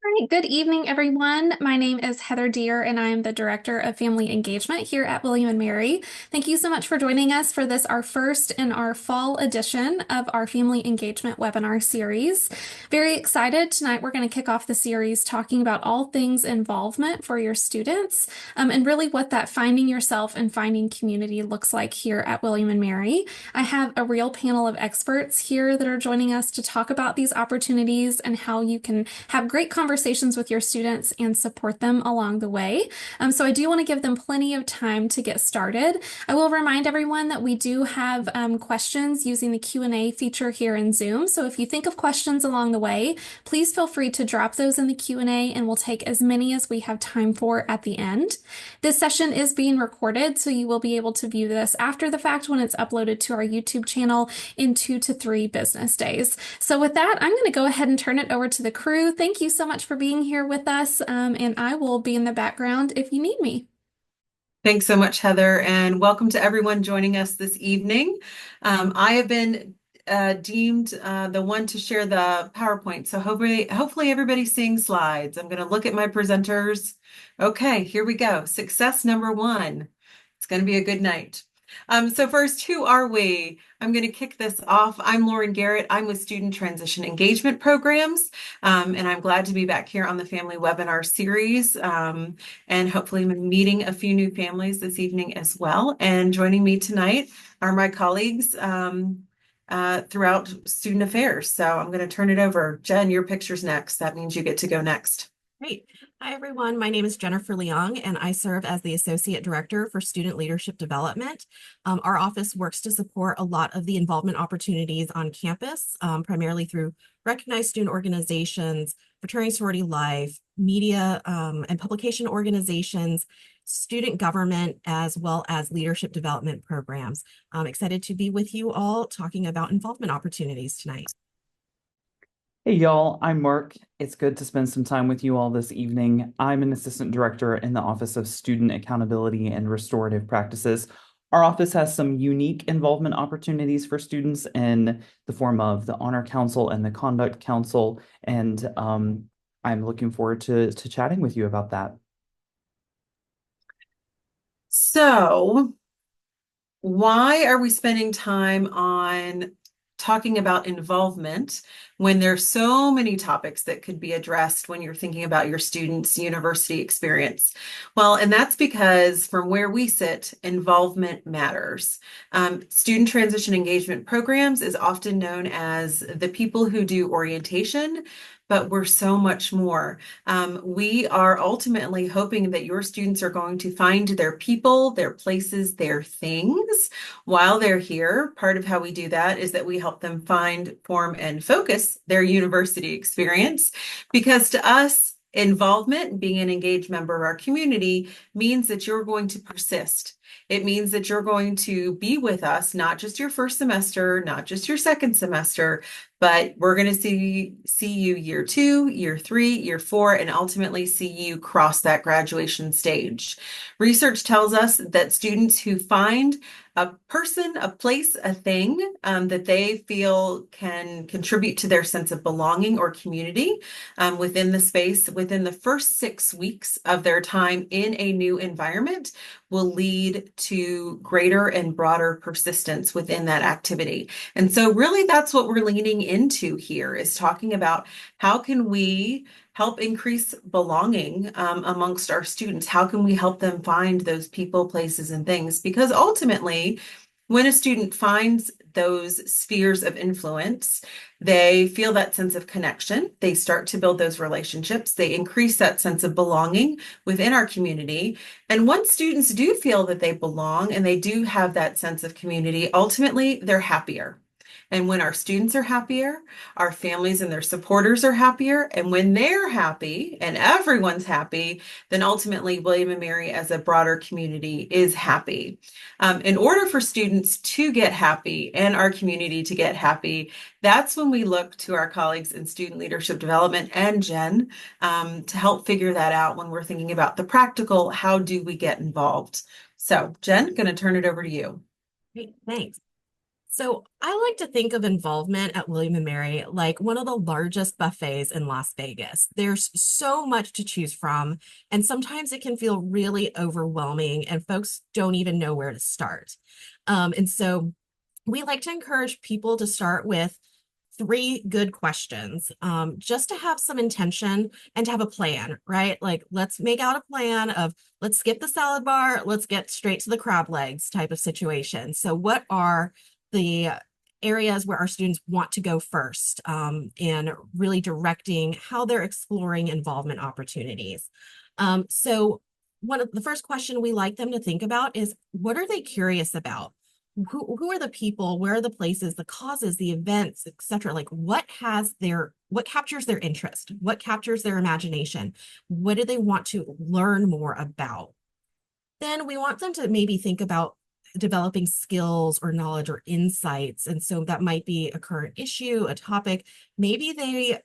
Right, good evening, everyone. My name is Heather Deer, and I am the Director of Family Engagement here at William and Mary. Thank you so much for joining us for this, our first in our fall edition of our Family Engagement webinar series. Very excited. Tonight, we're going to kick off the series talking about all things involvement for your students, and really what that finding yourself and finding community looks like here at William and Mary. I have a real panel of experts here that are joining us to talk about these opportunities and how you can have great conversations with your students and support them along the way. So I do want to give them plenty of time to get started. I will remind everyone that we do have questions using the Q&A feature here in Zoom. So if you think of questions along the way, please feel free to drop those in the Q&A and we'll take as many as we have time for at the end. This session is being recorded, so you will be able to view this after the fact when it's uploaded to our YouTube channel in 2 to 3 business days. So with that, I'm going to go ahead and turn it over to the crew. Thank you so much for being here with us, and I will be in the background if you need me. Thanks so much, Heather, and welcome to everyone joining us this evening. I have been deemed the one to share the PowerPoint, so hopefully everybody's seeing slides. I'm going to look at my presenters. Okay, here we go. Success number one. It's going to be a good night. So first, who are we? I'm going to kick this off. I'm Lauren Garrett. I'm with Student Transition Engagement Programs, and I'm glad to be back here on the Family Webinar Series, and hopefully meeting a few new families this evening as well. And joining me tonight are my colleagues throughout Student Affairs. So I'm going to turn it over. Jen, your picture's next. That means you get to go next. Great. Hi, everyone. My name is Jennifer Leung, and I serve as the Associate Director for Student Leadership Development. Our office works to support a lot of the involvement opportunities on campus, primarily through recognized student organizations, fraternity sorority life, media and publication organizations, student government, as well as leadership development programs. I'm excited to be with you all talking about involvement opportunities tonight. Hey y'all, I'm Marc. It's good to spend some time with you all this evening. I'm an assistant director in the Office of Student Accountability and Restorative Practices. Our office has some unique involvement opportunities for students in the form of the Honor Council and the Conduct Council, and I'm looking forward to chatting with you about that. So, why are we spending time on talking about involvement when there's so many topics that could be addressed when you're thinking about your students' university experience? Well, and that's because from where we sit, involvement matters. Student transition engagement programs is often known as the people who do orientation, but we're so much more. We are ultimately hoping that your students are going to find their people, their places, their things while they're here. Part of how we do that is that we help them find, form, and focus their university experience, because to us, involvement, being an engaged member of our community, means that you're going to persist. It means that you're going to be with us, not just your first semester, not just your second semester, but we're going to see you year 2, year 3, year 4, and ultimately see you cross that graduation stage. Research tells us that students who find a person, a place, a thing that they feel can contribute to their sense of belonging or community within the space within the first 6 weeks of their time in a new environment will lead to greater and broader persistence within that activity. And so really that's what we're leaning into here, is talking about how can we help increase belonging amongst our students? How can we help them find those people, places, and things? Because ultimately, when a student finds those spheres of influence, they feel that sense of connection. They start to build those relationships. They increase that sense of belonging within our community. And once students do feel that they belong and they do have that sense of community, ultimately, they're happier. And when our students are happier, our families and their supporters are happier. And when they're happy and everyone's happy, then ultimately William and Mary as a broader community is happy. In order for students to get happy and our community to get happy, that's when we look to our colleagues in student leadership development and Jen to help figure that out when we're thinking about the practical, how do we get involved? So Jen, going to turn it over to you. Great, thanks. So I like to think of involvement at William and Mary like one of the largest buffets in Las Vegas. There's so much to choose from, and sometimes it can feel really overwhelming, and folks don't even know where to start. And so we like to encourage people to start with 3 good questions, just to have some intention and to have a plan, right? Like, let's make out a plan of let's skip the salad bar, let's get straight to the crab legs type of situation. So what are the areas where our students want to go first, and really directing how they're exploring involvement opportunities. So one of the first question we like them to think about is, what are they curious about? Who are the people, where are the places, the causes, the events, etc.? Like what captures their interest? What captures their imagination? What do they want to learn more about? Then we want them to maybe think about developing skills or knowledge or insights. And so that might be a current issue, a topic. Maybe they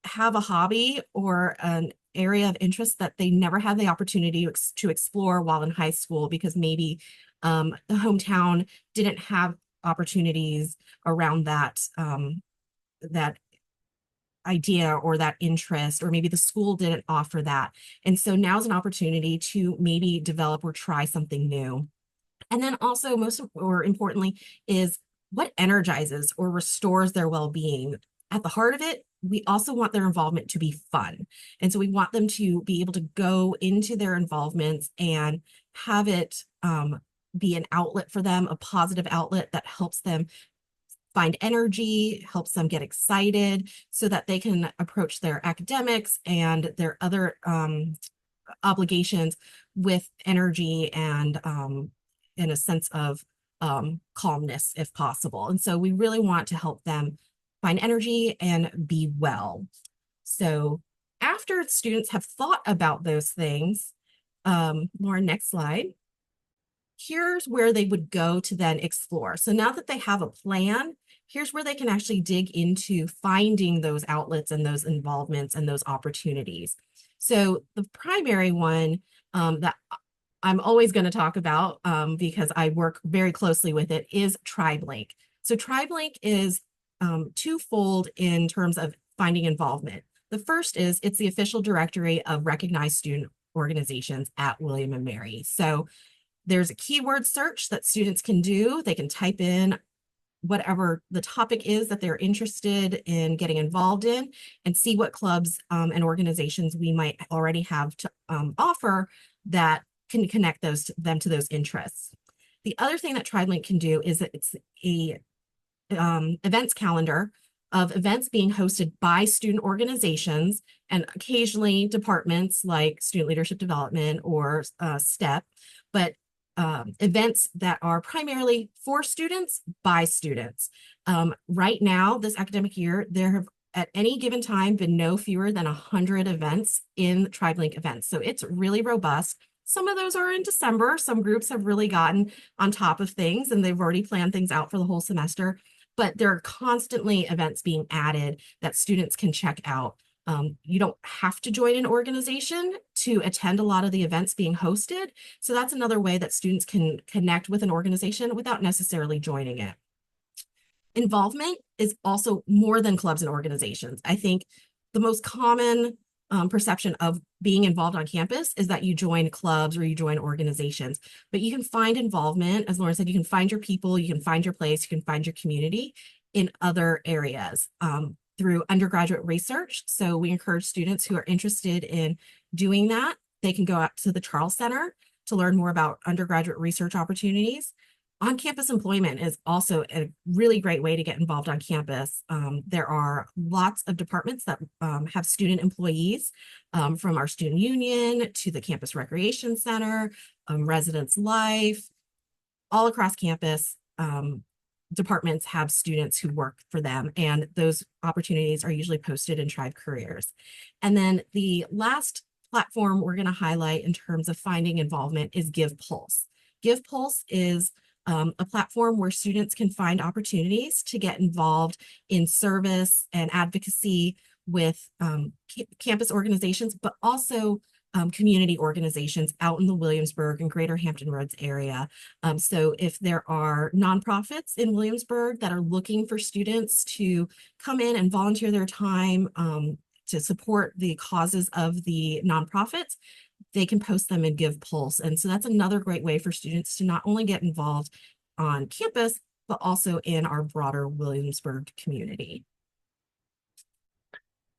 have a hobby or an area of interest that they never had the opportunity to explore while in high school, because maybe the hometown didn't have opportunities around that idea or that interest, or maybe the school didn't offer that. And so now's an opportunity to maybe develop or try something new. And then also, most or importantly, is what energizes or restores their well-being. At the heart of it, we also want their involvement to be fun. And so we want them to be able to go into their involvements and have it be an outlet for them, a positive outlet that helps them find energy, helps them get excited so that they can approach their academics and their other obligations with energy and in a sense of calmness if possible. And so we really want to help them find energy and be well. So after students have thought about those things, Lauren, next slide. Here's where they would go to then explore. So now that they have a plan, here's where they can actually dig into finding those outlets and those involvements and those opportunities. So the primary one that I'm always going to talk about because I work very closely with it is TribeLink. So TribeLink is twofold in terms of finding involvement. The first is it's the official directory of recognized student organizations at William and Mary. So there's a keyword search that students can do. They can type in whatever the topic is that they're interested in getting involved in and see what clubs and organizations we might already have to offer that can connect them to those interests. The other thing that TribeLink can do is that it's a events calendar of events being hosted by student organizations and occasionally departments like Student Leadership Development or STEP, but events that are primarily for students by students. Right now, this academic year, there have at any given time been no fewer than 100 events in TribeLink events. So it's really robust. Some of those are in December. Some groups have really gotten on top of things and they've already planned things out for the whole semester. But there are constantly events being added that students can check out. You don't have to join an organization to attend a lot of the events being hosted. So that's another way that students can connect with an organization without necessarily joining it. Involvement is also more than clubs and organizations. I think the most common perception of being involved on campus is that you join clubs or you join organizations, but you can find involvement, as Lauren said, you can find your people, you can find your place, you can find your community in other areas through undergraduate research. So we encourage students who are interested in doing that. They can go out to the Charles Center to learn more about undergraduate research opportunities. On-campus employment is also a really great way to get involved on campus. There are lots of departments that have student employees, from our student union to the campus recreation center, residence life, all across campus. Departments have students who work for them, and those opportunities are usually posted in Tribe Careers. And then the last platform we're going to highlight in terms of finding involvement is GivePulse. GivePulse is a platform where students can find opportunities to get involved in service and advocacy with campus organizations, but also community organizations out in the Williamsburg and Greater Hampton Roads area. So if there are nonprofits in Williamsburg that are looking for students to come in and volunteer their time to support the causes of the nonprofits, they can post them and give Pulse. And so that's another great way for students to not only get involved on campus, but also in our broader Williamsburg community.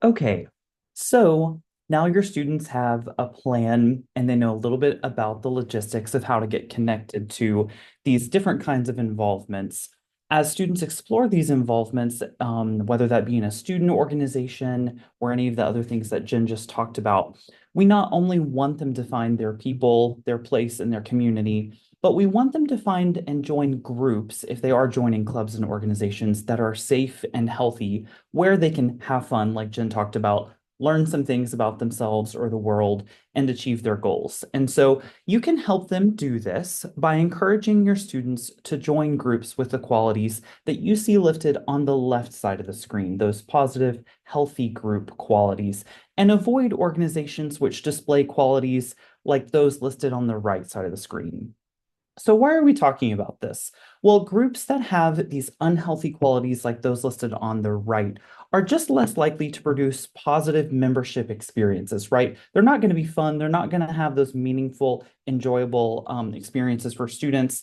Okay, so now your students have a plan and they know a little bit about the logistics of how to get connected to these different kinds of involvements. As students explore these involvements, whether that be in a student organization or any of the other things that Jen just talked about, we not only want them to find their people, their place in their community, but we want them to find and join groups if they are joining clubs and organizations that are safe and healthy, where they can have fun, like Jen talked about, learn some things about themselves or the world, and achieve their goals. And so you can help them do this by encouraging your students to join groups with the qualities that you see lifted on the left side of the screen, those positive, healthy group qualities, and avoid organizations which display qualities like those listed on the right side of the screen. So why are we talking about this? Well, groups that have these unhealthy qualities like those listed on the right are just less likely to produce positive membership experiences, right? They're not going to be fun. They're not going to have those meaningful, enjoyable experiences for students.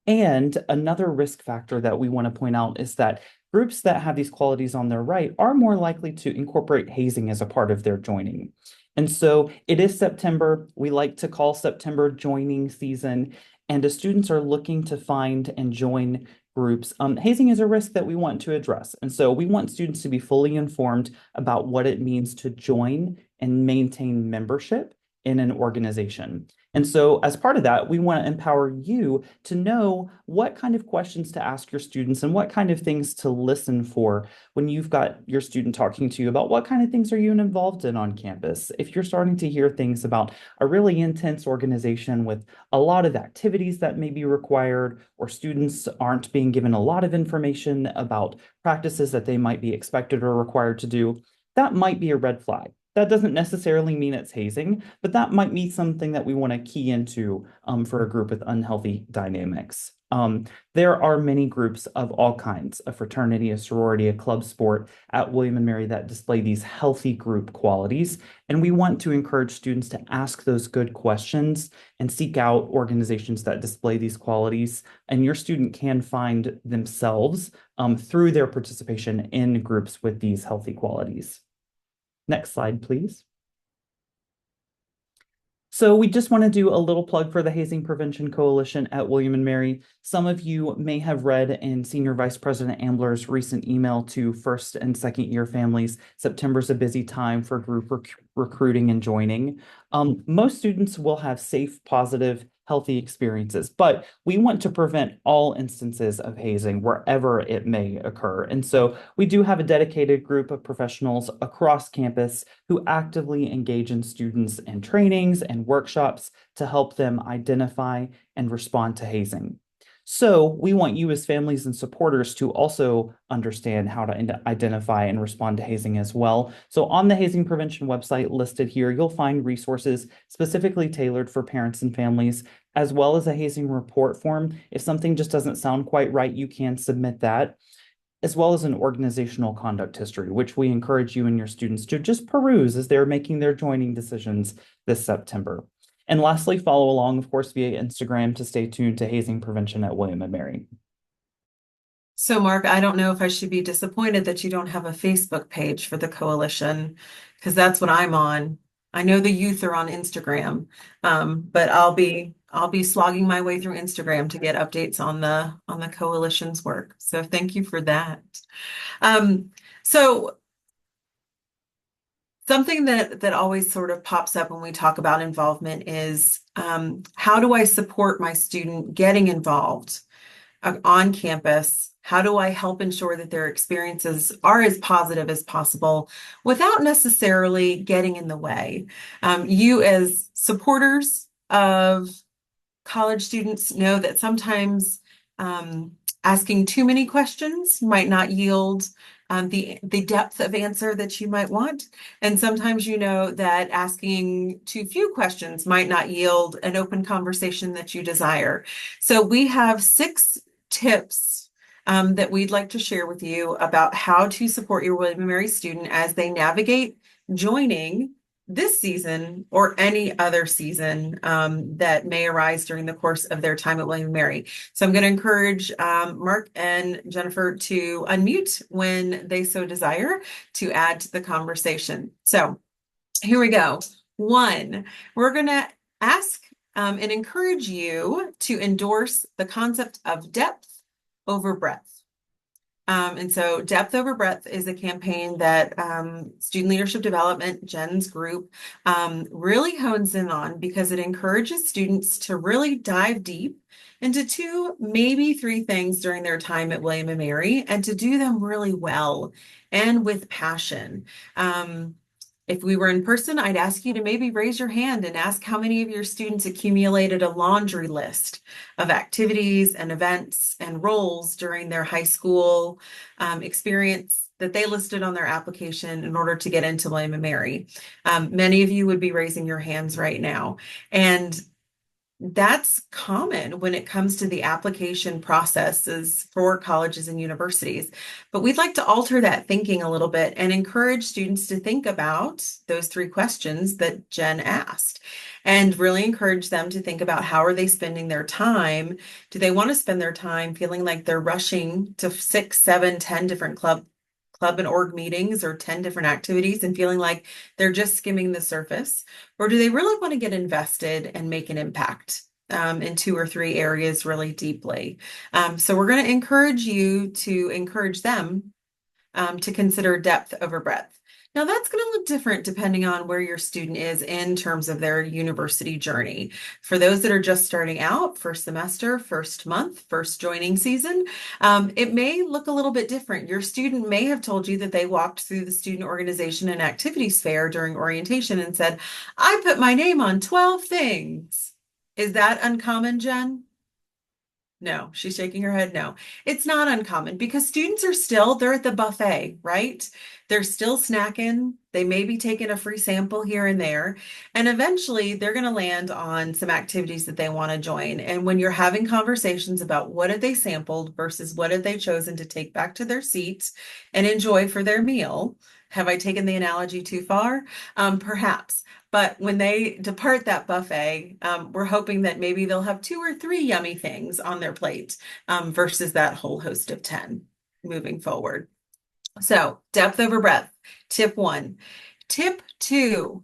And another risk factor that we want to point out is that groups that have these qualities on their right are more likely to incorporate hazing as a part of their joining. And so it is September. We like to call September joining season. And as students are looking to find and join groups, hazing is a risk that we want to address. And so we want students to be fully informed about what it means to join and maintain membership in an organization. And so as part of that, we want to empower you to know what kind of questions to ask your students and what kind of things to listen for when you've got your student talking to you about what kind of things are you involved in on campus. If you're starting to hear things about a really intense organization with a lot of activities that may be required, or students aren't being given a lot of information about practices that they might be expected or required to do, that might be a red flag. That doesn't necessarily mean it's hazing, but that might be something that we want to key into for a group with unhealthy dynamics. There are many groups of all kinds, a fraternity, a sorority, a club sport at William & Mary that display these healthy group qualities. And we want to encourage students to ask those good questions and seek out organizations that display these qualities. And your student can find themselves through their participation in groups with these healthy qualities. Next slide, please. So we just want to do a little plug for the Hazing Prevention Coalition at William & Mary. Some of you may have read in Senior Vice President Ambler's recent email to first and second year families, September's a busy time for group recruiting and joining. Most students will have safe, positive, healthy experiences, but we want to prevent all instances of hazing wherever it may occur. And so we do have a dedicated group of professionals across campus who actively engage in students in trainings and workshops to help them identify and respond to hazing. So we want you as families and supporters to also understand how to identify and respond to hazing as well. So on the hazing prevention website listed here, you'll find resources specifically tailored for parents and families, as well as a hazing report form. If something just doesn't sound quite right, you can submit that, as well as an organizational conduct history, which we encourage you and your students to just peruse as they're making their joining decisions this September. And lastly, follow along, of course, via Instagram to stay tuned to hazing prevention at William & Mary. So, Mark, I don't know if I should be disappointed that you don't have a Facebook page for the coalition, because that's what I'm on. I know the youth are on Instagram, but I'll be slogging my way through Instagram to get updates on the coalition's work. So thank you for that. So something that always sort of pops up when we talk about involvement is how do I support my student getting involved on campus? How do I help ensure that their experiences are as positive as possible without necessarily getting in the way? You as supporters of college students know that sometimes asking too many questions might not yield the depth of answer that you might want. And sometimes you know that asking too few questions might not yield an open conversation that you desire. So we have 6 tips that we'd like to share with you about how to support your William & Mary student as they navigate joining this season or any other season that may arise during the course of their time at William & Mary. So I'm going to encourage Marc and Jennifer to unmute when they so desire to add to the conversation. So here we go. 1, we're going to ask and encourage you to endorse the concept of depth over breadth. And so depth over breadth is a campaign that Student Leadership Development, Jen's group, really hones in on because it encourages students to really dive deep into 2, maybe 3 things during their time at William & Mary, and to do them really well and with passion. If we were in person, I'd ask you to maybe raise your hand and ask how many of your students accumulated a laundry list of activities and events and roles during their high school experience that they listed on their application in order to get into William & Mary. Many of you would be raising your hands right now. And that's common when it comes to the application processes for colleges and universities. But we'd like to alter that thinking a little bit and encourage students to think about those 3 questions that Jen asked, and really encourage them to think about how are they spending their time? Do they want to spend their time feeling like they're rushing to 6, 7, 10 different club and org meetings or 10 different activities and feeling like they're just skimming the surface? Or do they really want to get invested and make an impact in 2 or 3 areas really deeply? So we're going to encourage you to encourage them to consider depth over breadth. Now that's going to look different depending on where your student is in terms of their university journey. For those that are just starting out, first semester, first month, first joining season, it may look a little bit different. Your student may have told you that they walked through the student organization and activities fair during orientation and said, I put my name on 12 things. Is that uncommon, Jen? No, she's shaking her head. No, it's not uncommon because students are still, they're at the buffet, right? They're still snacking. They may be taking a free sample here and there. And eventually they're going to land on some activities that they want to join. And when you're having conversations about what have they sampled versus what have they chosen to take back to their seats and enjoy for their meal, have I taken the analogy too far? Perhaps. But when they depart that buffet, we're hoping that maybe they'll have 2 or 3 yummy things on their plate versus that whole host of 10 moving forward. So depth over breadth, tip 1. Tip 2,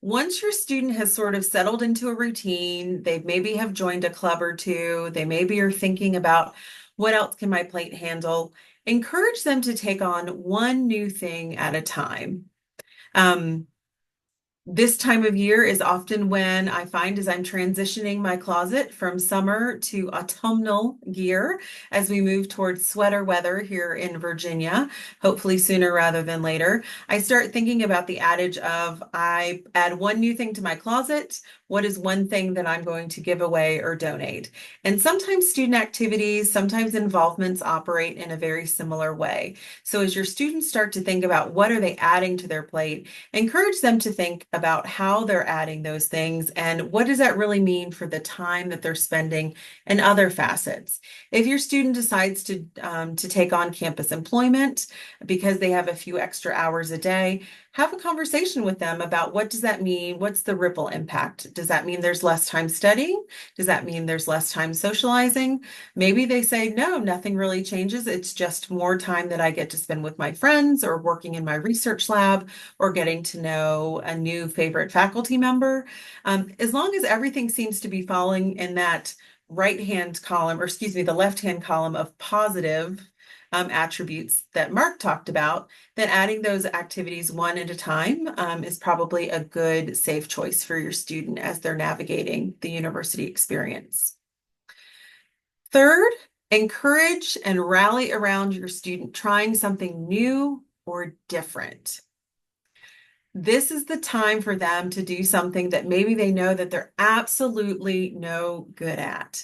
once your student has sort of settled into a routine, they maybe have joined a club or 2, they maybe are thinking about what else can my plate handle, encourage them to take on 1 new thing at a time. This time of year is often when I find as I'm transitioning my closet from summer to autumnal gear as we move towards sweater weather here in Virginia, hopefully sooner rather than later. I start thinking about the adage of I add 1 new thing to my closet. What is 1 thing that I'm going to give away or donate? And sometimes student activities, sometimes involvements operate in a very similar way. So as your students start to think about what are they adding to their plate, encourage them to think about how they're adding those things and what does that really mean for the time that they're spending and other facets. If your student decides to take on campus employment because they have a few extra hours a day, have a conversation with them about what does that mean? What's the ripple impact? Does that mean there's less time studying? Does that mean there's less time socializing? Maybe they say, no, nothing really changes. It's just more time that I get to spend with my friends or working in my research lab or getting to know a new favorite faculty member. As long as everything seems to be falling in that right-hand column, or excuse me, the left-hand column of positive attributes that Marc talked about, then adding those activities 1 at a time is probably a good, safe choice for your student as they're navigating the university experience. 3rd, encourage and rally around your student trying something new or different. This is the time for them to do something that maybe they know that they're absolutely no good at.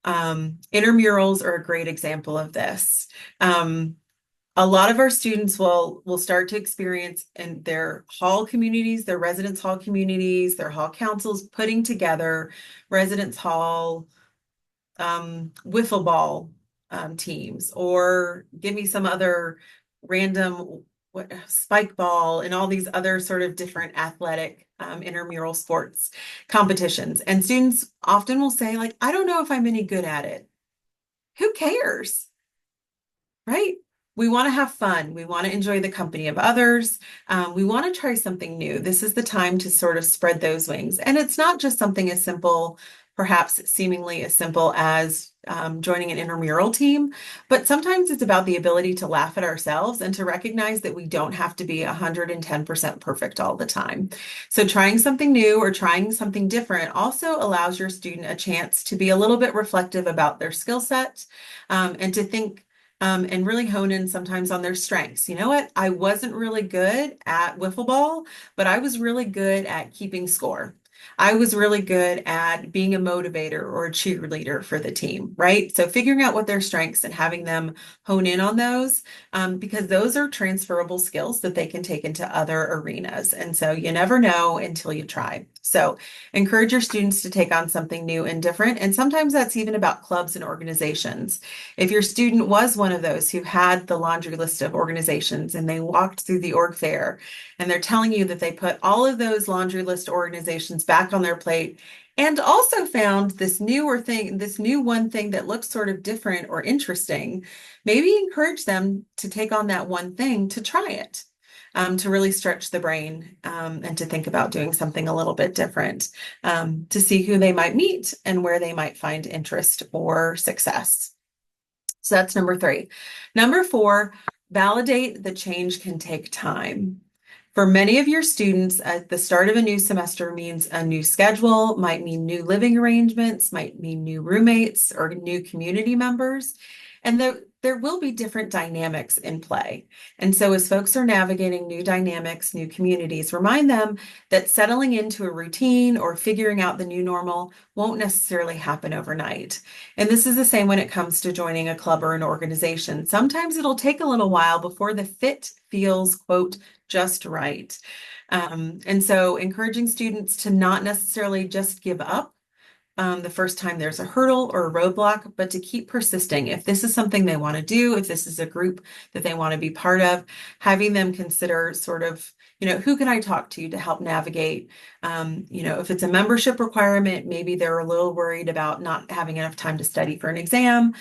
Intramurals are a great example of this. a lot of our students will start to experience in their hall communities, their residence hall communities, their hall councils putting together residence hall wiffle ball teams, or give me some other random spike ball and all these other sort of different athletic intramural sports competitions. And students often will say, like, I don't know if I'm any good at it. Who cares? Right? We want to have fun. We want to enjoy the company of others. We want to try something new. This is the time to sort of spread those wings. And it's not just something as simple, perhaps seemingly as simple as joining an intramural team, but sometimes it's about the ability to laugh at ourselves and to recognize that we don't have to be 110% perfect all the time. So trying something new or trying something different also allows your student a chance to be a little bit reflective about their skill set, and to think and really hone in sometimes on their strengths. You know what? I wasn't really good at wiffle ball, but I was really good at keeping score. I was really good at being a motivator or a cheerleader for the team, right? So figuring out what their strengths and having them hone in on those, because those are transferable skills that they can take into other arenas. And so you never know until you try. So encourage your students to take on something new and different. And sometimes that's even about clubs and organizations. If your student was one of those who had the laundry list of organizations and they walked through the org fair and they're telling you that they put all of those laundry list organizations back on their plate and also found this newer thing, this new one thing that looks sort of different or interesting, maybe encourage them to take on that one thing to try it. To really stretch the brain, and to think about doing something a little bit different, to see who they might meet and where they might find interest or success. So that's number 3. Number 4, validate that change can take time. For many of your students, at the start of a new semester means a new schedule, might mean new living arrangements, might mean new roommates or new community members. And there will be different dynamics in play. And so as folks are navigating new dynamics, new communities, remind them that settling into a routine or figuring out the new normal won't necessarily happen overnight. And this is the same when it comes to joining a club or an organization. Sometimes it'll take a little while before the fit feels, quote, just right. And so encouraging students to not necessarily just give up the first time there's a hurdle or a roadblock, but to keep persisting. If this is something they want to do, if this is a group that they want to be part of, having them consider sort of, who can I talk to help navigate? If it's a membership requirement, maybe they're a little worried about not having enough time to study for an exam,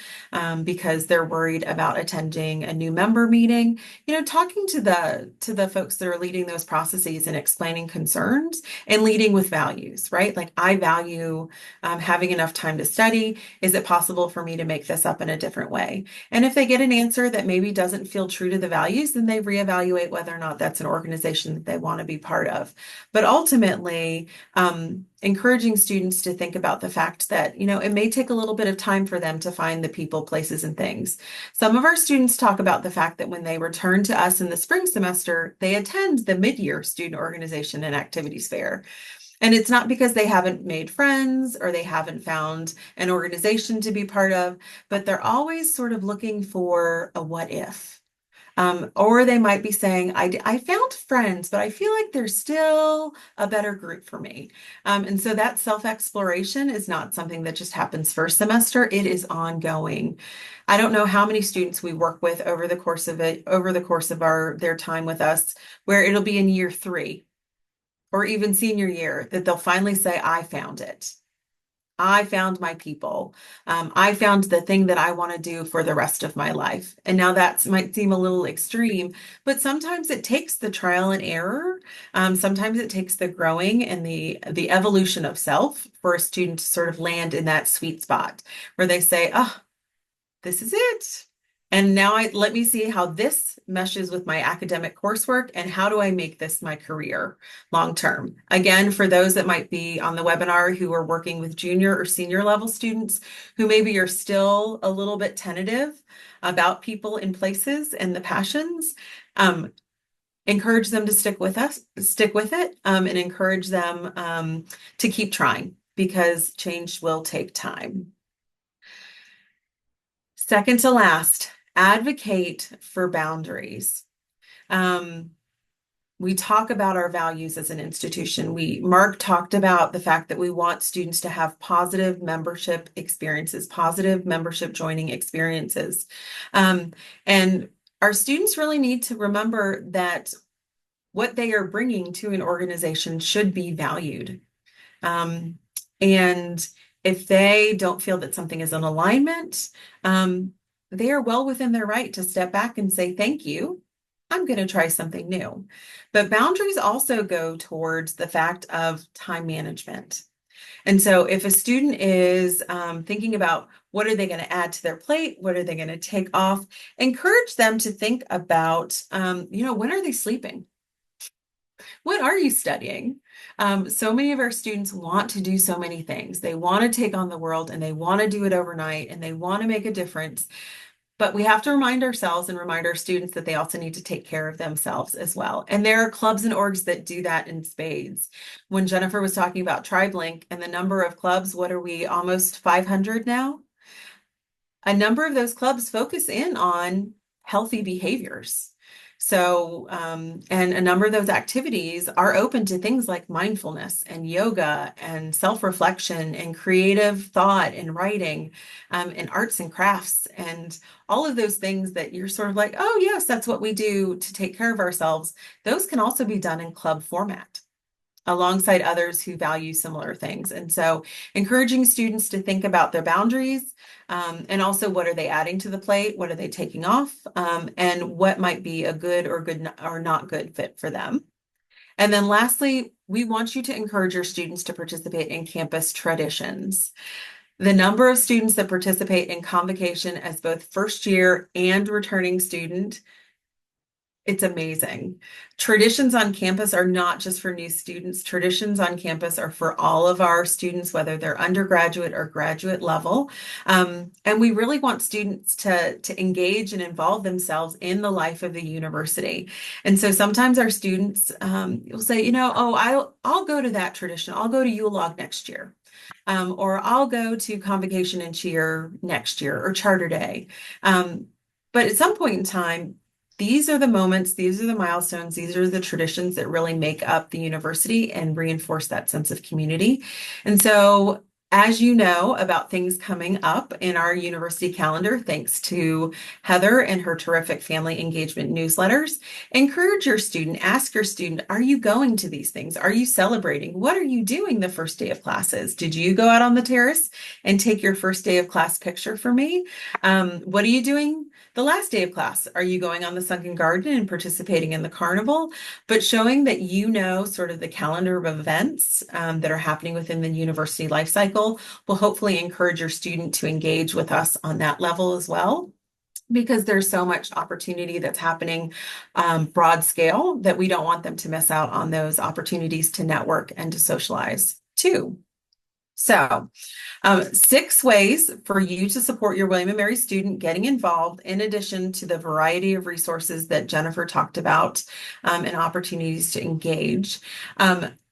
because they're worried about attending a new member meeting. Talking to the folks that are leading those processes and explaining concerns and leading with values, right? Like, I value having enough time to study. Is it possible for me to make this up in a different way? And if they get an answer that maybe doesn't feel true to the values, then they reevaluate whether or not that's an organization that they want to be part of. But ultimately, encouraging students to think about the fact that, it may take a little bit of time for them to find the people, places, and things. Some of our students talk about the fact that when they return to us in the spring semester, they attend the mid-year student organization and activities fair. And it's not because they haven't made friends or they haven't found an organization to be part of, but they're always sort of looking for a what if. Or they might be saying, I found friends, but I feel like there's still a better group for me. And so that self-exploration is not something that just happens first semester. It is ongoing. I don't know how many students we work with over the course of their time with us, where it'll be in year 3 or even senior year that they'll finally say, I found it. I found my people. I found the thing that I want to do for the rest of my life. And now that might seem a little extreme, but sometimes it takes the trial and error. Sometimes it takes the growing and the evolution of self for a student to sort of land in that sweet spot where they say, oh, this is it. And now let me see how this meshes with my academic coursework and how do I make this my career long-term. Again, for those that might be on the webinar who are working with junior or senior level students who maybe are still a little bit tentative about people and places and the passions, encourage them to stick with it, and encourage them to keep trying, because change will take time. Second to last, advocate for boundaries. We talk about our values as an institution. Marc talked about the fact that we want students to have positive membership experiences, positive membership joining experiences. And our students really need to remember that what they are bringing to an organization should be valued. And if they don't feel that something is in alignment, they are well within their right to step back and say, thank you, I'm going to try something new. But boundaries also go towards the fact of time management. And so if a student is thinking about what are they going to add to their plate, what are they going to take off, encourage them to think about, when are they sleeping? What are you studying? So many of our students want to do so many things. They want to take on the world and they want to do it overnight and they want to make a difference. But we have to remind ourselves and remind our students that they also need to take care of themselves as well. And there are clubs and orgs that do that in spades. When Jennifer was talking about TribeLink and the number of clubs, what are we, almost 500 now? A number of those clubs focus in on healthy behaviors. So, and a number of those activities are open to things like mindfulness and yoga and self-reflection and creative thought and writing, and arts and crafts and all of those things that you're sort of like, oh yes, that's what we do to take care of ourselves. Those can also be done in club format alongside others who value similar things. And so encouraging students to think about their boundaries, and also what are they adding to the plate? What are they taking off? And what might be a good or not good fit for them. And then lastly, we want you to encourage your students to participate in campus traditions. The number of students that participate in convocation as both first year and returning student, it's amazing. Traditions on campus are not just for new students. Traditions on campus are for all of our students, whether they're undergraduate or graduate level. And we really want students to engage and involve themselves in the life of the university. And so sometimes our students will say, I'll go to that tradition. I'll go to ULOG next year. Or I'll go to convocation and cheer next year or charter day. But at some point in time, these are the moments, these are the milestones, these are the traditions that really make up the university and reinforce that sense of community. And so, as you know about things coming up in our university calendar, thanks to Heather and her terrific family engagement newsletters, encourage your student, ask your student, are you going to these things? Are you celebrating? What are you doing the first day of classes? Did you go out on the terrace and take your first day of class picture for me? What are you doing the last day of class? Are you going on the Sunken Garden and participating in the carnival? But showing that you know sort of the calendar of events that are happening within the university life cycle will hopefully encourage your student to engage with us on that level as well, because there's so much opportunity that's happening broad scale that we don't want them to miss out on those opportunities to network and to socialize too. So 6 ways for you to support your William & Mary student getting involved, in addition to the variety of resources that Jennifer talked about, and opportunities to engage.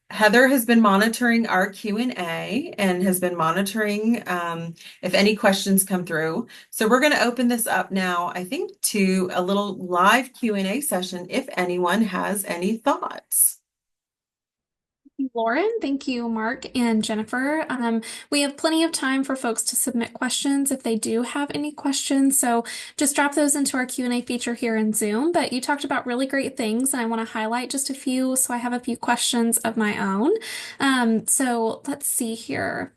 Heather has been monitoring our Q&A and has been monitoring if any questions come through. So we're going to open this up now, I think, to a little live Q&A session if anyone has any thoughts. Thank you, Lauren. Thank you, Marc and Jennifer. We have plenty of time for folks to submit questions if they do have any questions. So just drop those into our Q&A feature here in Zoom. But you talked about really great things, and I want to highlight just a few. So I have a few questions of my own. So let's see here.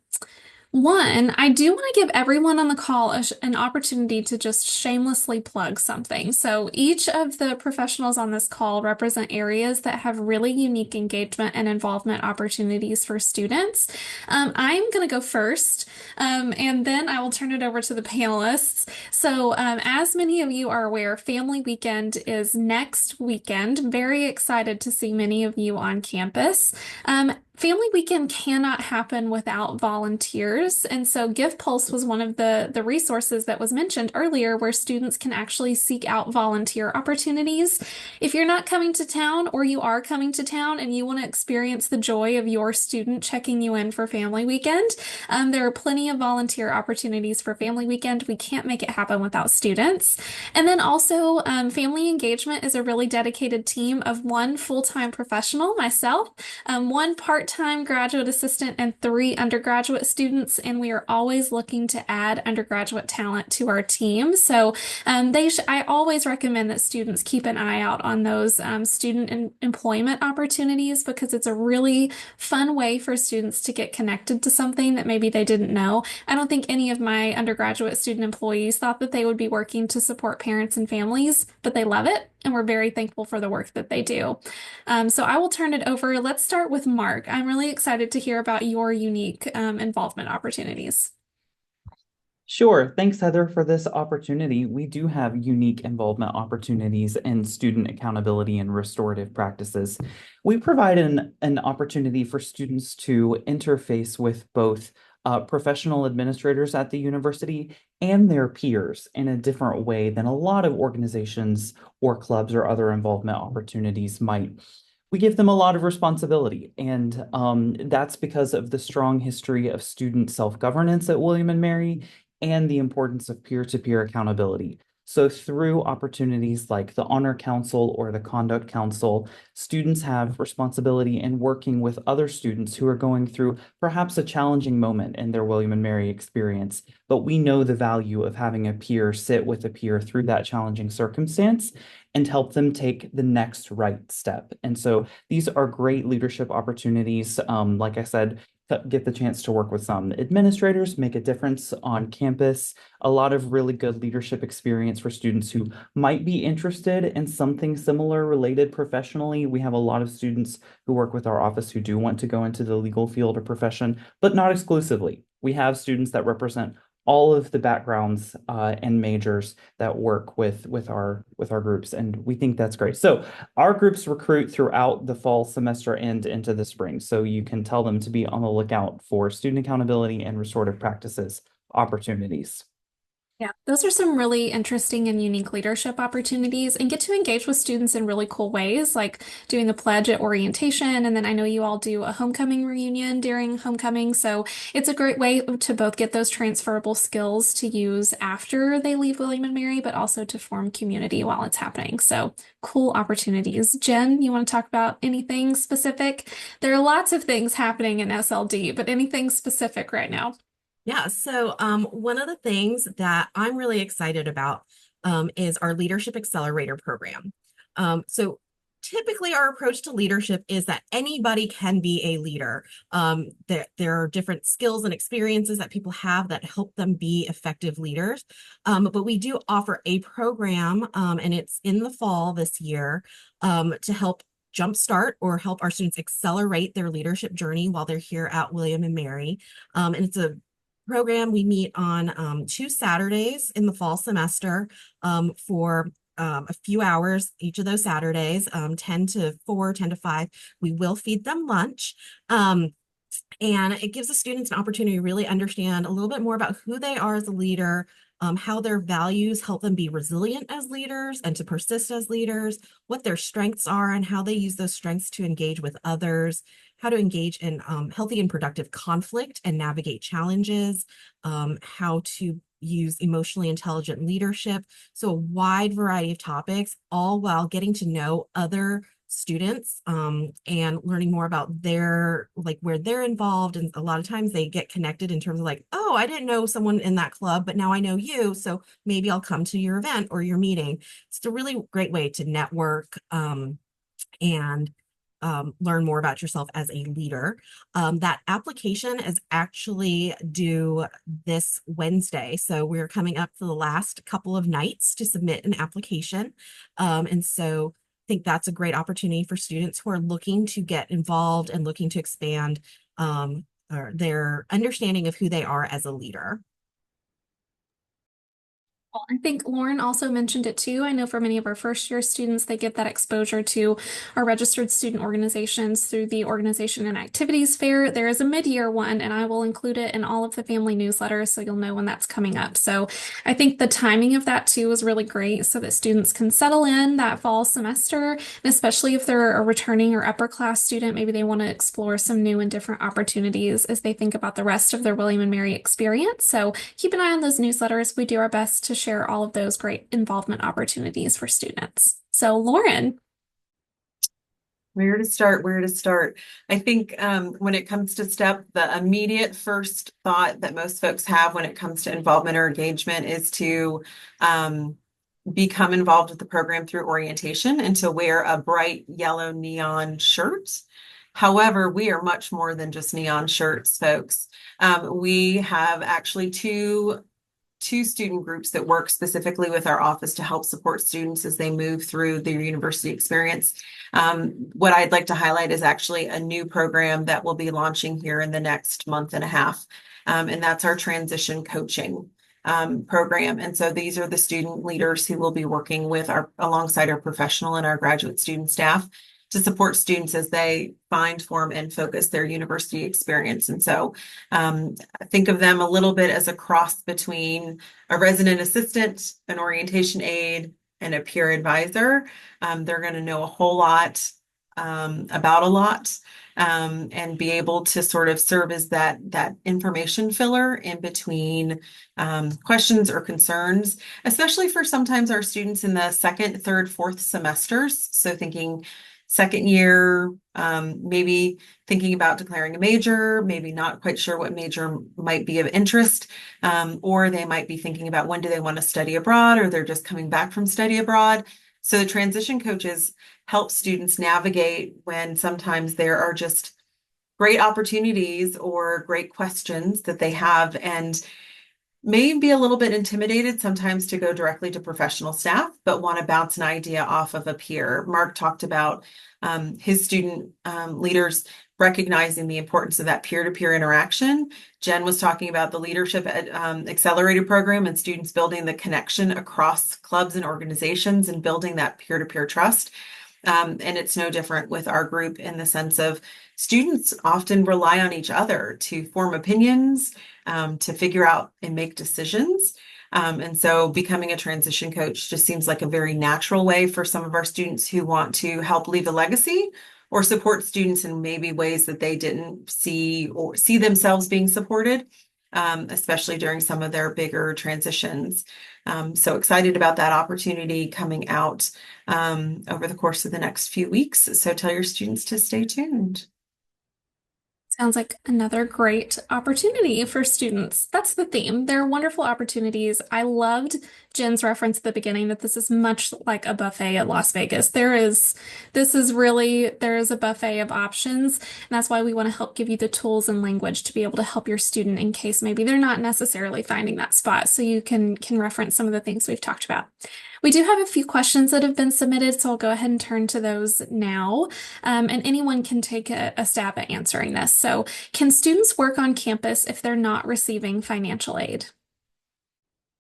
One, I do want to give everyone on the call an opportunity to just shamelessly plug something. So each of the professionals on this call represent areas that have really unique engagement and involvement opportunities for students. I'm going to go first, and then I will turn it over to the panelists. So as many of you are aware, Family Weekend is next weekend. Very excited to see many of you on campus. Family Weekend cannot happen without volunteers. And so Give Pulse was one of the resources that was mentioned earlier where students can actually seek out volunteer opportunities. If you're not coming to town or you are coming to town and you want to experience the joy of your student checking you in for Family Weekend, there are plenty of volunteer opportunities for Family Weekend. We can't make it happen without students. And then also, Family Engagement is a really dedicated team of one full-time professional, myself, one part-time graduate assistant, and 3 undergraduate students, and we are always looking to add undergraduate talent to our team. So I always recommend that students keep an eye out on those student employment opportunities because it's a really fun way for students to get connected to something that maybe they didn't know. I don't think any of my undergraduate student employees thought that they would be working to support parents and families, but they love it, and we're very thankful for the work that they do. So I will turn it over. Let's start with Marc. I'm really excited to hear about your unique involvement opportunities. Sure. Thanks, Heather, for this opportunity. We do have unique involvement opportunities in student accountability and restorative practices. We provide an opportunity for students to interface with both professional administrators at the university and their peers in a different way than a lot of organizations or clubs or other involvement opportunities might. We give them a lot of responsibility, and that's because of the strong history of student self-governance at William and Mary and the importance of peer-to-peer accountability. So through opportunities like the Honor Council or the Conduct Council, students have responsibility in working with other students who are going through perhaps a challenging moment in their William and Mary experience. But we know the value of having a peer sit with a peer through that challenging circumstance and help them take the next right step. And so these are great leadership opportunities. Like I said, get the chance to work with some administrators, make a difference on campus, a lot of really good leadership experience for students who might be interested in something similar related professionally. We have a lot of students who work with our office who do want to go into the legal field or profession, but not exclusively. We have students that represent all of the backgrounds and majors that work with our groups, and we think that's great. So our groups recruit throughout the fall semester and into the spring, so you can tell them to be on the lookout for student accountability and restorative practices opportunities. Yeah, those are some really interesting and unique leadership opportunities and get to engage with students in really cool ways, like doing the pledge at orientation. And then I know you all do a homecoming reunion during homecoming. So it's a great way to both get those transferable skills to use after they leave William and Mary, but also to form community while it's happening. So cool opportunities. Jen, you want to talk about anything specific? There are lots of things happening in SLD, but anything specific right now? Yeah, so one of the things that I'm really excited about is our Leadership Accelerator program. So typically our approach to leadership is that anybody can be a leader. There are different skills and experiences that people have that help them be effective leaders. But we do offer a program, and it's in the fall this year, to help jumpstart or help our students accelerate their leadership journey while they're here at William and Mary. And it's a program. We meet on 2 Saturdays in the fall semester for a few hours each of those Saturdays, 10 to 4, 10 to 5. We will feed them lunch. And it gives the students an opportunity to really understand a little bit more about who they are as a leader, how their values help them be resilient as leaders and to persist as leaders, what their strengths are and how they use those strengths to engage with others, how to engage in healthy and productive conflict and navigate challenges, how to use emotionally intelligent leadership. So a wide variety of topics, all while getting to know other students and learning more about their, like where they're involved. And a lot of times they get connected in terms of like, oh, I didn't know someone in that club, but now I know you. So maybe I'll come to your event or your meeting. It's a really great way to network and learn more about yourself as a leader. That application is actually due this Wednesday. So we're coming up to the last couple of nights to submit an application. And so I think that's a great opportunity for students who are looking to get involved and looking to expand their understanding of who they are as a leader. I think Lauren also mentioned it too. I know for many of our first year students, they get that exposure to our registered student organizations through the Organization and Activities Fair. There is a mid-year one, and I will include it in all of the family newsletters so you'll know when that's coming up. So I think the timing of that too is really great so that students can settle in that fall semester, and especially if they're a returning or upper class student, maybe they want to explore some new and different opportunities as they think about the rest of their William and Mary experience. So keep an eye on those newsletters. We do our best to share all of those great involvement opportunities for students. So, Lauren. Where to start? Where to start? I think when it comes to STEP, the immediate first thought that most folks have when it comes to involvement or engagement is to become involved with the program through orientation and to wear a bright yellow neon shirt. However, we are much more than just neon shirts, folks. We have actually two student groups that work specifically with our office to help support students as they move through their university experience. What I'd like to highlight is actually a new program that we'll be launching here in the next month and a half. And that's our transition coaching program. And so these are the student leaders who will be working with alongside our professional and our graduate student staff to support students as they find, form, and focus their university experience. And so think of them a little bit as a cross between a resident assistant, an orientation aide, and a peer advisor. They're going to know a whole lot about a lot and be able to sort of serve as that information filler in between questions or concerns, especially for sometimes our students in the second, third, fourth semesters. So thinking second year, maybe thinking about declaring a major, maybe not quite sure what major might be of interest, or they might be thinking about when do they want to study abroad, or they're just coming back from study abroad. So the transition coaches help students navigate when sometimes there are just great opportunities or great questions that they have and may be a little bit intimidated sometimes to go directly to professional staff, but want to bounce an idea off of a peer. Marc talked about his student leaders recognizing the importance of that peer-to-peer interaction. Jen was talking about the Leadership Accelerator program and students building the connection across clubs and organizations and building that peer-to-peer trust. And it's no different with our group in the sense of students often rely on each other to form opinions, to figure out and make decisions. And so becoming a transition coach just seems like a very natural way for some of our students who want to help leave a legacy or support students in maybe ways that they didn't see themselves being supported, especially during some of their bigger transitions. So excited about that opportunity coming out over the course of the next few weeks. So tell your students to stay tuned. Sounds like another great opportunity for students. That's the theme. They're wonderful opportunities. I loved Jen's reference at the beginning that this is much like a buffet at Las Vegas. There is a buffet of options, and that's why we want to help give you the tools and language to be able to help your student in case maybe they're not necessarily finding that spot. So you can reference some of the things we've talked about. We do have a few questions that have been submitted, so I'll go ahead and turn to those now. And anyone can take a stab at answering this. So, can students work on campus if they're not receiving financial aid?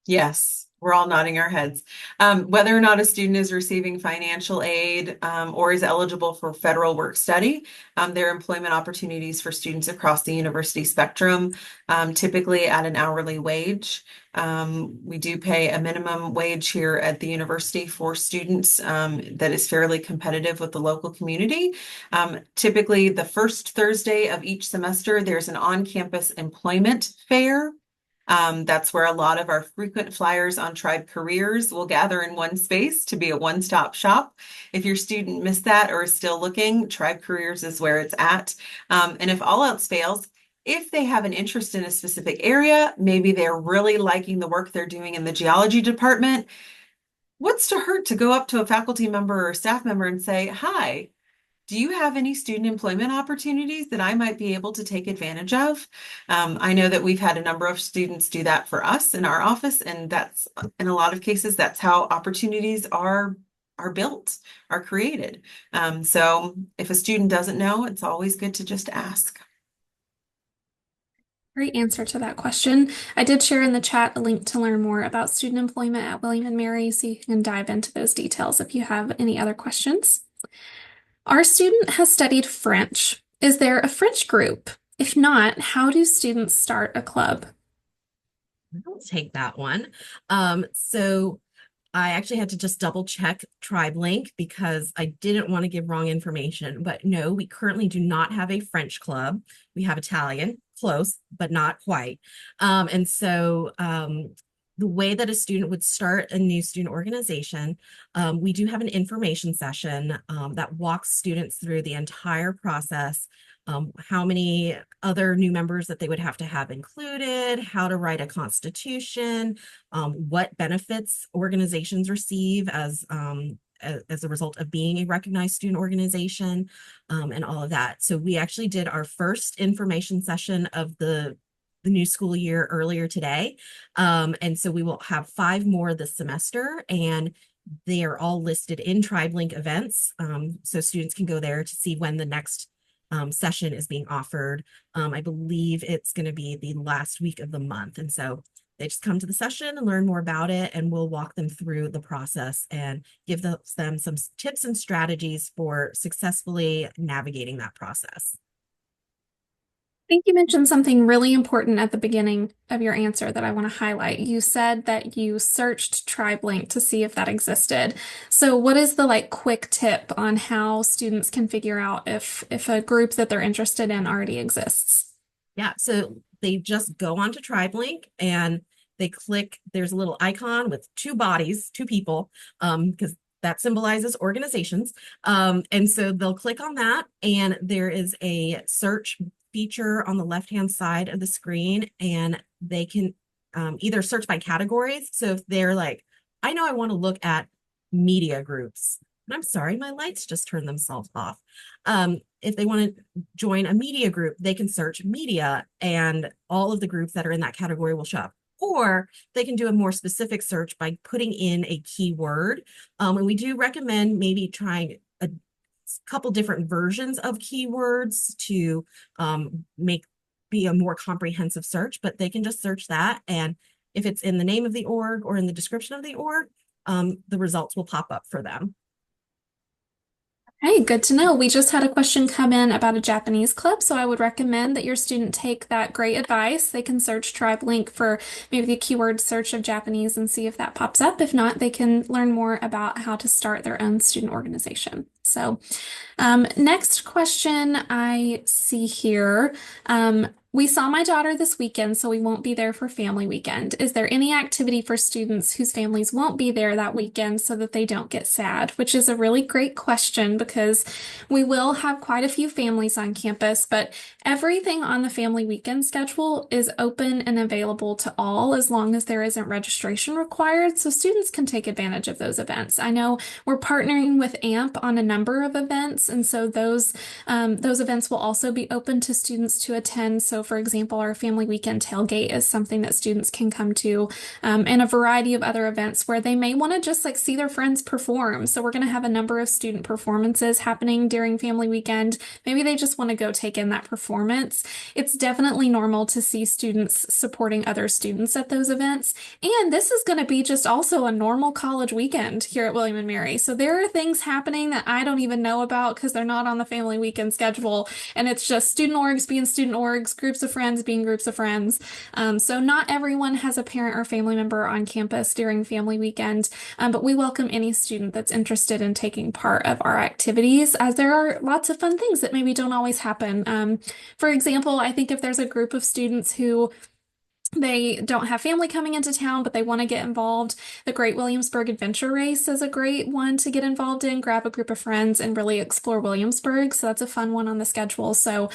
Yes. We're all nodding our heads. Whether or not a student is receiving financial aid or is eligible for federal work study, there are employment opportunities for students across the university spectrum, typically at an hourly wage. We do pay a minimum wage here at the university for students that is fairly competitive with the local community. Typically, the first Thursday of each semester, there's an on-campus employment fair. That's where a lot of our frequent flyers on Tribe Careers will gather in one space to be a one-stop shop. If your student missed that or is still looking, Tribe Careers is where it's at. And if all else fails, if they have an interest in a specific area, maybe they're really liking the work they're doing in the geology department, what's to hurt to go up to a faculty member or staff member and say, "Hi, do you have any student employment opportunities that I might be able to take advantage of?" I know that we've had a number of students do that for us in our office, and that's in a lot of cases, that's how opportunities are built, are created. So if a student doesn't know, it's always good to just ask. Great answer to that question. I did share in the chat a link to learn more about student employment at William and Mary, so you can dive into those details if you have any other questions. Our student has studied French. Is there a French group? If not, how do students start a club? I'll take that one. So I actually had to just double check TribeLink because I didn't want to give wrong information. But no, we currently do not have a French club. We have Italian, close, but not quite. The way that a student would start a new student organization, we do have an information session that walks students through the entire process, how many other new members that they would have to have included, how to write a constitution, what benefits organizations receive as a result of being a recognized student organization, and all of that. So we actually did our first information session of the new school year earlier today. And so we will have 5 more this semester, and they are all listed in TribeLink events. So students can go there to see when the next session is being offered. I believe it's going to be the last week of the month. And so they just come to the session and learn more about it, and we'll walk them through the process and give them some tips and strategies for successfully navigating that process. I think you mentioned something really important at the beginning of your answer that I want to highlight. You said that you searched TribeLink to see if that existed. So what is the quick tip on how students can figure out if a group that they're interested in already exists? Yeah, so they just go onto TribeLink and they click, there's a little icon with 2 bodies, 2 people, because that symbolizes organizations. And so they'll click on that, and there is a search feature on the left-hand side of the screen, and they can either search by categories. So if they're like, I know I want to look at media groups. And I'm sorry, my lights just turned themselves off. If they want to join a media group, they can search media, and all of the groups that are in that category will show up. Or they can do a more specific search by putting in a keyword. And we do recommend maybe trying a couple different versions of keywords to be a more comprehensive search, but they can just search that. And if it's in the name of the org or in the description of the org, the results will pop up for them. Hey, good to know. We just had a question come in about a Japanese club, so I would recommend that your student take that great advice. They can search TribeLink for maybe the keyword search of Japanese and see if that pops up. If not, they can learn more about how to start their own student organization. So, next question I see here. We saw my daughter this weekend, so we won't be there for family weekend. Is there any activity for students whose families won't be there that weekend so that they don't get sad? Which is a really great question because we will have quite a few families on campus, but everything on the family weekend schedule is open and available to all as long as there isn't registration required, so students can take advantage of those events. I know we're partnering with AMP on a number of events, and so those events will also be open to students to attend. So for example, our family weekend tailgate is something that students can come to, and a variety of other events where they may want to just see their friends perform. So we're going to have a number of student performances happening during family weekend. Maybe they just want to go take in that performance. It's definitely normal to see students supporting other students at those events. And this is going to be just also a normal college weekend here at William and Mary. So there are things happening that I don't even know about because they're not on the family weekend schedule. And it's just student orgs being student orgs, groups of friends being groups of friends. So not everyone has a parent or family member on campus during family weekend, but we welcome any student that's interested in taking part of our activities, as there are lots of fun things that maybe don't always happen. For example, I think if there's a group of students who they don't have family coming into town, but they want to get involved, the Great Williamsburg Adventure Race is a great one to get involved in. Grab a group of friends and really explore Williamsburg. So that's a fun one on the schedule. So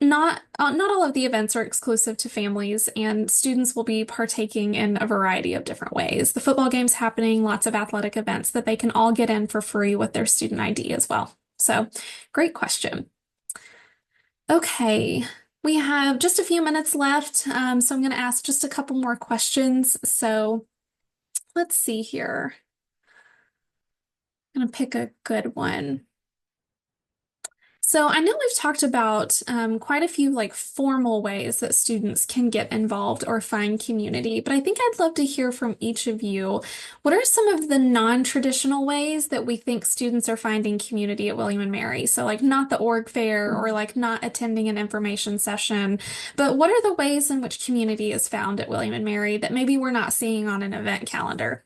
not all of the events are exclusive to families, and students will be partaking in a variety of different ways. The football game's happening, lots of athletic events that they can all get in for free with their student ID as well. So great question. Okay. We have just a few minutes left, so I'm going to ask just a couple more questions. So let's see here. I'm going to pick a good one. So I know we've talked about quite a few like formal ways that students can get involved or find community, but I think I'd love to hear from each of you. What are some of the non-traditional ways that we think students are finding community at William and Mary? So like not the org fair or like not attending an information session, but what are the ways in which community is found at William and Mary that maybe we're not seeing on an event calendar?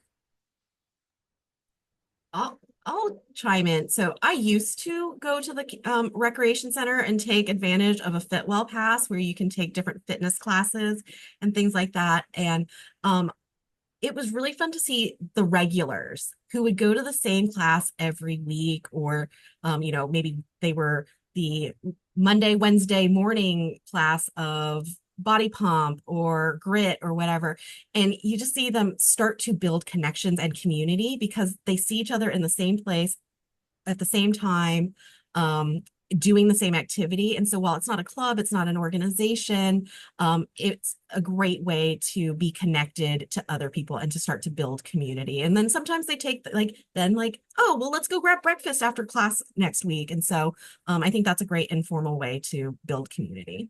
I'll chime in. So I used to go to the recreation center and take advantage of a Fitwell pass where you can take different fitness classes and things like that. And it was really fun to see the regulars who would go to the same class every week, or maybe they were the Monday, Wednesday morning class of body pump or grit or whatever. And you just see them start to build connections and community because they see each other in the same place at the same time, doing the same activity. And so while it's not a club, it's not an organization, it's a great way to be connected to other people and to start to build community. And then sometimes they take oh, well, let's go grab breakfast after class next week. And so I think that's a great informal way to build community.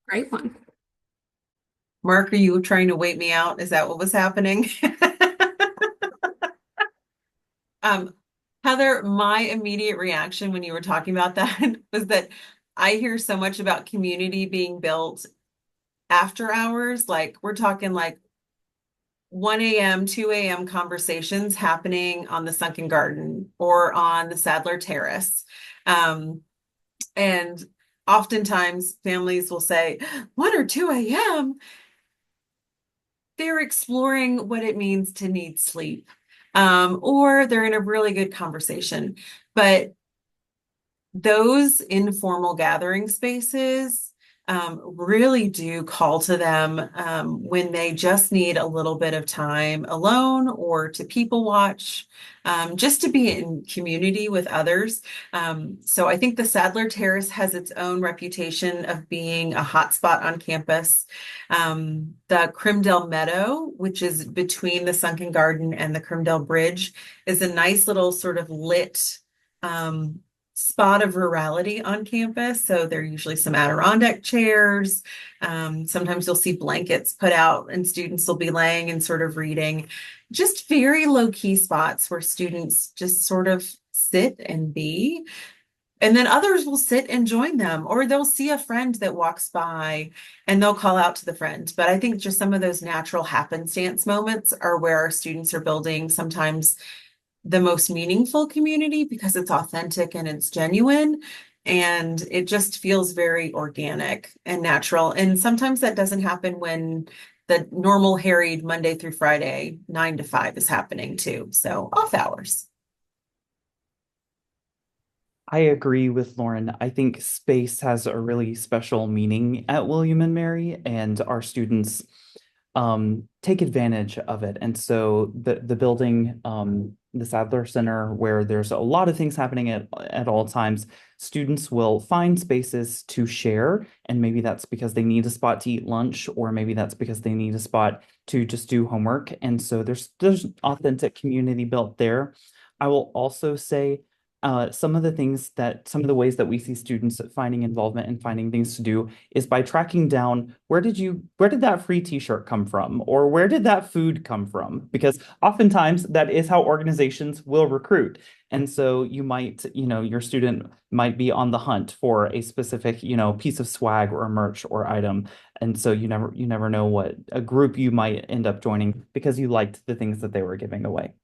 Great one. Mark, are you trying to wait me out? Is that what was happening? Heather, my immediate reaction when you were talking about that was that I hear so much about community being built after hours. Like we're talking like 1 a.m., 2 a.m. conversations happening on the Sunken Garden or on the Sadler Terrace. And oftentimes families will say 1 or 2 a.m. They're exploring what it means to need sleep. Or they're in a really good conversation. But those informal gathering spaces really do call to them when they just need a little bit of time alone or to people watch, just to be in community with others. So I think the Sadler Terrace has its own reputation of being a hotspot on campus. The Crimdale Meadow, which is between the Sunken Garden and the Crimdale Bridge, is a nice little sort of lit spot of rurality on campus. So there are usually some Adirondack chairs. Sometimes you'll see blankets put out and students will be laying and sort of reading. Just very low key spots where students just sort of sit and be. And then others will sit and join them, or they'll see a friend that walks by and they'll call out to the friend. But I think just some of those natural happenstance moments are where our students are building sometimes the most meaningful community because it's authentic and it's genuine and it just feels very organic and natural. And sometimes that doesn't happen when the normal harried Monday through Friday 9 to 5 is happening too. So off hours. I agree with Lauren. I think space has a really special meaning at William and Mary, and our students take advantage of it. And so the building, the Sadler Center, where there's a lot of things happening at all times, students will find spaces to share. And maybe that's because they need a spot to eat lunch, or maybe that's because they need a spot to just do homework. And so there's authentic community built there. I will also say some of the ways that we see students finding involvement and finding things to do is by tracking down where did that free t-shirt come from, or where did that food come from? Because oftentimes that is how organizations will recruit. And so your student might be on the hunt for a specific, piece of swag or merch or item. And so you never know what a group you might end up joining because you liked the things that they were giving away.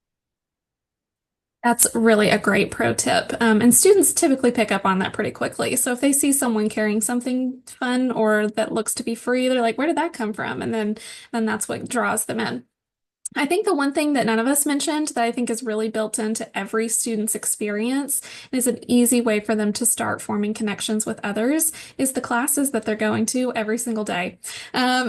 That's really a great pro tip. And students typically pick up on that pretty quickly. So if they see someone carrying something fun or that looks to be free, they're like, where did that come from? And then that's what draws them in. I think the one thing that none of us mentioned that I think is really built into every student's experience and is an easy way for them to start forming connections with others is the classes that they're going to every single day.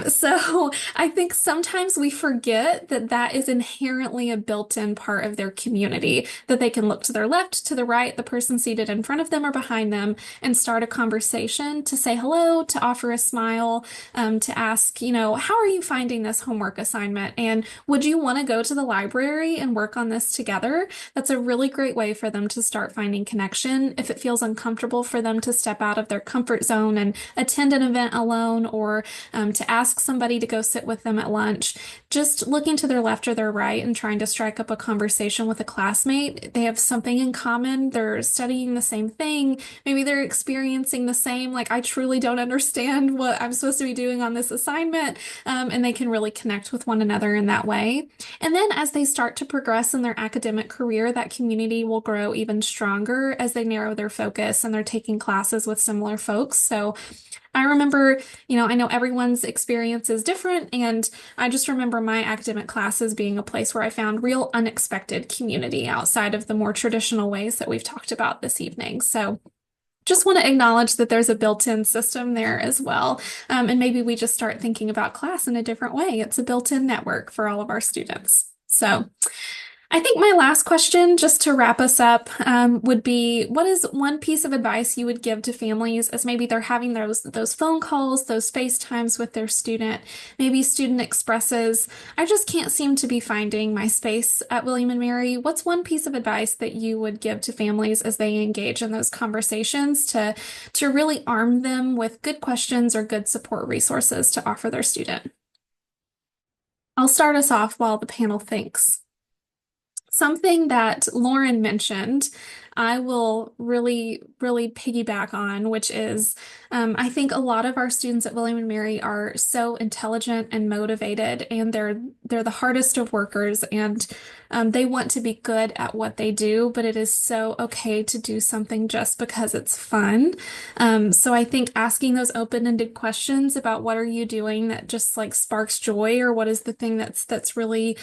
So I think sometimes we forget that that is inherently a built-in part of their community, that they can look to their left, to the right, the person seated in front of them or behind them, and start a conversation, to say hello, to offer a smile, to ask, how are you finding this homework assignment? And would you you want to go to the library and work on this together? That's a really great way for them to start finding connection. If it feels uncomfortable for them to step out of their comfort zone and attend an event alone, or to ask somebody to go sit with them at lunch, just looking to their left or their right and trying to strike up a conversation with a classmate. They have something in common. They're studying the same thing. Maybe they're experiencing the same, like, I truly don't understand what I'm supposed to be doing on this assignment. And they can really connect with one another in that way. And then as they start to progress in their academic career, that community will grow even stronger as they narrow their focus and they're taking classes with similar folks. So I remember, I know everyone's experience is different, and I just remember my academic classes being a place where I found real unexpected community outside of the more traditional ways that we've talked about this evening. So just want to acknowledge that there's a built-in system there as well. And maybe we just start thinking about class in a different way. It's a built-in network for all of our students. So I think my last question, just to wrap us up, would be, what is one piece of advice you would give to families as maybe they're having those phone calls, those FaceTimes with their student? Maybe student expresses, I just can't seem to be finding my space at William and Mary. What's one piece of advice that you would give to families as they engage in those conversations to really arm them with good questions or good support resources to offer their student? I'll start us off while the panel thinks. Something that Lauren mentioned, I will really, really piggyback on, which is I think a lot of our students at William and Mary are so intelligent and motivated, and they're the hardest of workers, and they want to be good at what they do, but it is so okay to do something just because it's fun. So I think asking those open-ended questions about what are you doing that just like sparks joy, or what is the thing that's really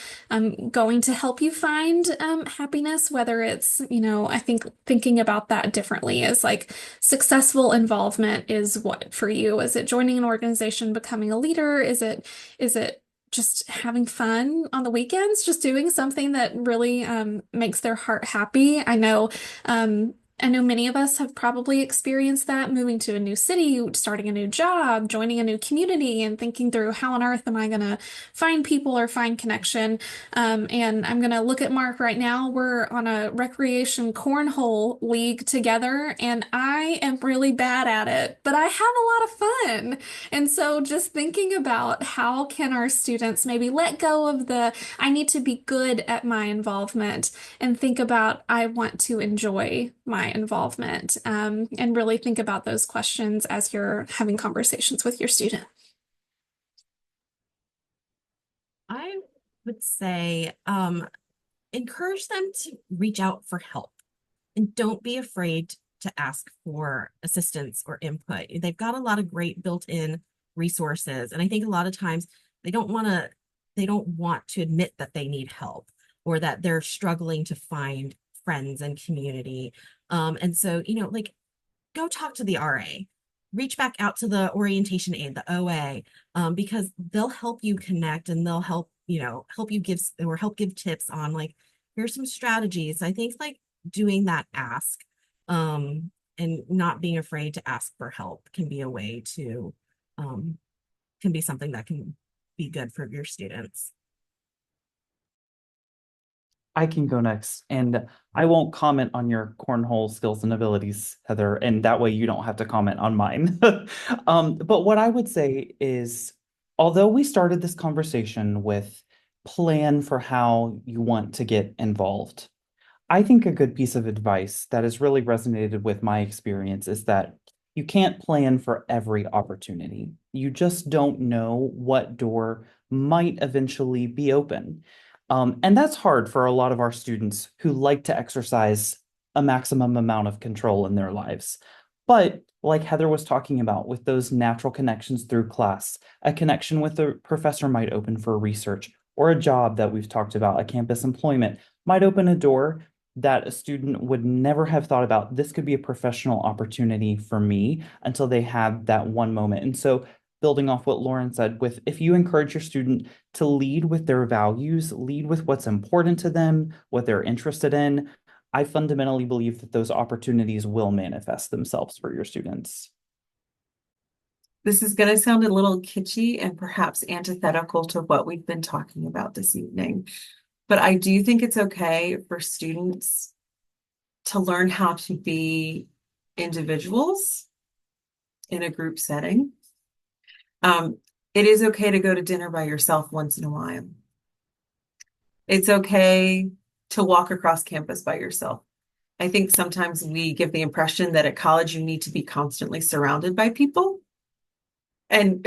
going to help you find happiness, whether it's, I think thinking about that differently is like successful involvement is what for you? Is it joining an organization, becoming a leader? Is it just having fun on the weekends, just doing something that really makes their heart happy? I know many of us have probably experienced that, moving to a new city, starting a new job, joining a new community, and thinking through how on earth am I going to find people or find connection. And I'm going to look at Marc right now. We're on a recreation cornhole league together, and I am really bad at it, but I have a lot of fun. And so just thinking about how can our students maybe let go of the, I need to be good at my involvement, and think about, I want to enjoy my involvement, and really think about those questions as you're having conversations with your student. I would say encourage them to reach out for help, and don't be afraid to ask for assistance or input. They've got a lot of great built-in resources, and I think a lot of times they don't want to admit that they need help, or that they're struggling to find friends and community. And so, like, go talk to the RA, reach back out to the orientation aide, the OA, because they'll help you connect, and they'll help you give tips on, like, here's some strategies. I think, like, doing that ask, and not being afraid to ask for help can be a way to, can be something that can be good for your students. I can go next, and I won't comment on your cornhole skills and abilities, Heather, and that way you don't have to comment on mine. But what I would say is, although we started this conversation with plan for how you want to get involved, I think a good piece of advice that has really resonated with my experience is that you can't plan for every opportunity. You just don't know what door might eventually be open. And that's hard for a lot of our students who like to exercise a maximum amount of control in their lives. But like Heather was talking about, with those natural connections through class, a connection with a professor might open for research, or a job that we've talked about, a campus employment, might open a door that a student would never have thought about. This could be a professional opportunity for me, until they have that one moment. And so, building off what Lauren said, with if you encourage your student to lead with their values, lead with what's important to them, what they're interested in, I fundamentally believe that those opportunities will manifest themselves for your students. This is going to sound a little kitschy and perhaps antithetical to what we've been talking about this evening, but I do think it's okay for students to learn how to be individuals in a group setting. It is okay to go to dinner by yourself once in a while. It's okay to walk across campus by yourself. I think sometimes we give the impression that at college you need to be constantly surrounded by people. And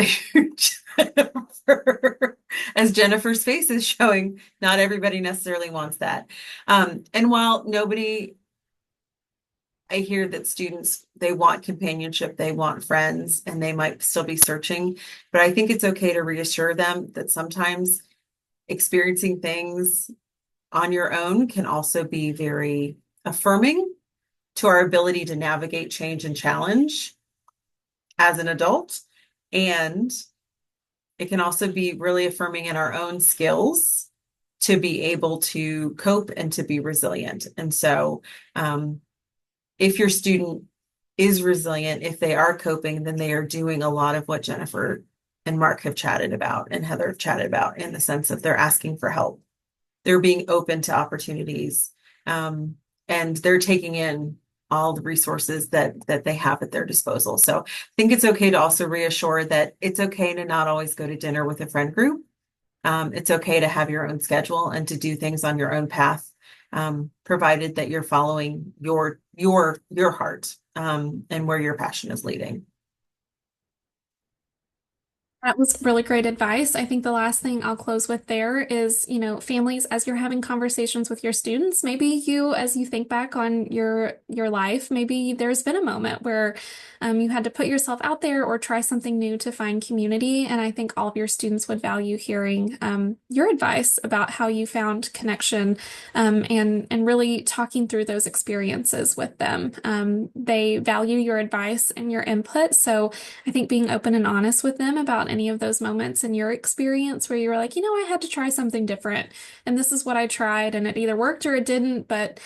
as Jennifer's face is showing, not everybody necessarily wants that. And while I hear that students, they want companionship, they want friends, and they might still be searching, but I think it's okay to reassure them that sometimes experiencing things on your own can also be very affirming to our ability to navigate change and challenge as an adult. And it can also be really affirming in our own skills to be able to cope and to be resilient. And so, if your student is resilient, if they are coping, then they are doing a lot of what Jennifer and Marc have chatted about and Heather have chatted about, in the sense of they're asking for help. They're being open to opportunities, and they're taking in all the resources that they have at their disposal. So I think it's okay to also reassure that it's okay to not always go to dinner with a friend group. It's okay to have your own schedule and to do things on your own path, provided that you're following your heart, and where your passion is leading. That was really great advice. I think the last thing I'll close with there is, families, as you're having conversations with your students, maybe you, as you think back on your life, maybe there's been a moment where you had to put yourself out there or try something new to find community. And I think all of your students would value hearing your advice about how you found connection, and really talking through those experiences with them. They value your advice and your input. So I think being open and honest with them about any of those moments in your experience where you were like, I had to try something different, and this is what I tried, and it either worked or it didn't, but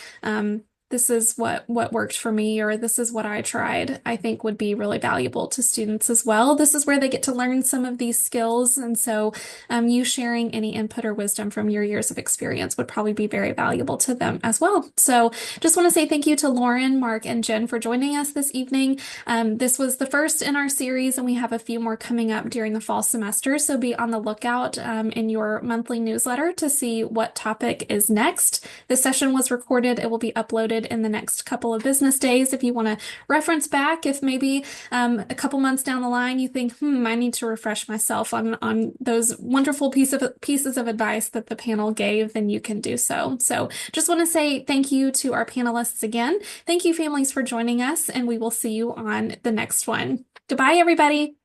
this is what worked for me, or this is what I tried, I think would be really valuable to students as well. This is where they get to learn some of these skills. And so you sharing any input or wisdom from your years of experience would probably be very valuable to them as well. So just want to say thank you to Lauren, Marc, and Jen for joining us this evening. This was the first in our series, and we have a few more coming up during the fall semester. So be on the lookout in your monthly newsletter to see what topic is next. This session was recorded. It will be uploaded in the next couple of business days. If you want to reference back, if maybe a couple months down the line you think, I need to refresh myself on those wonderful pieces of advice that the panel gave, then you can do so. So just want to say thank you to our panelists again. Thank you, families, for joining us, and we will see you on the next one. Goodbye, everybody.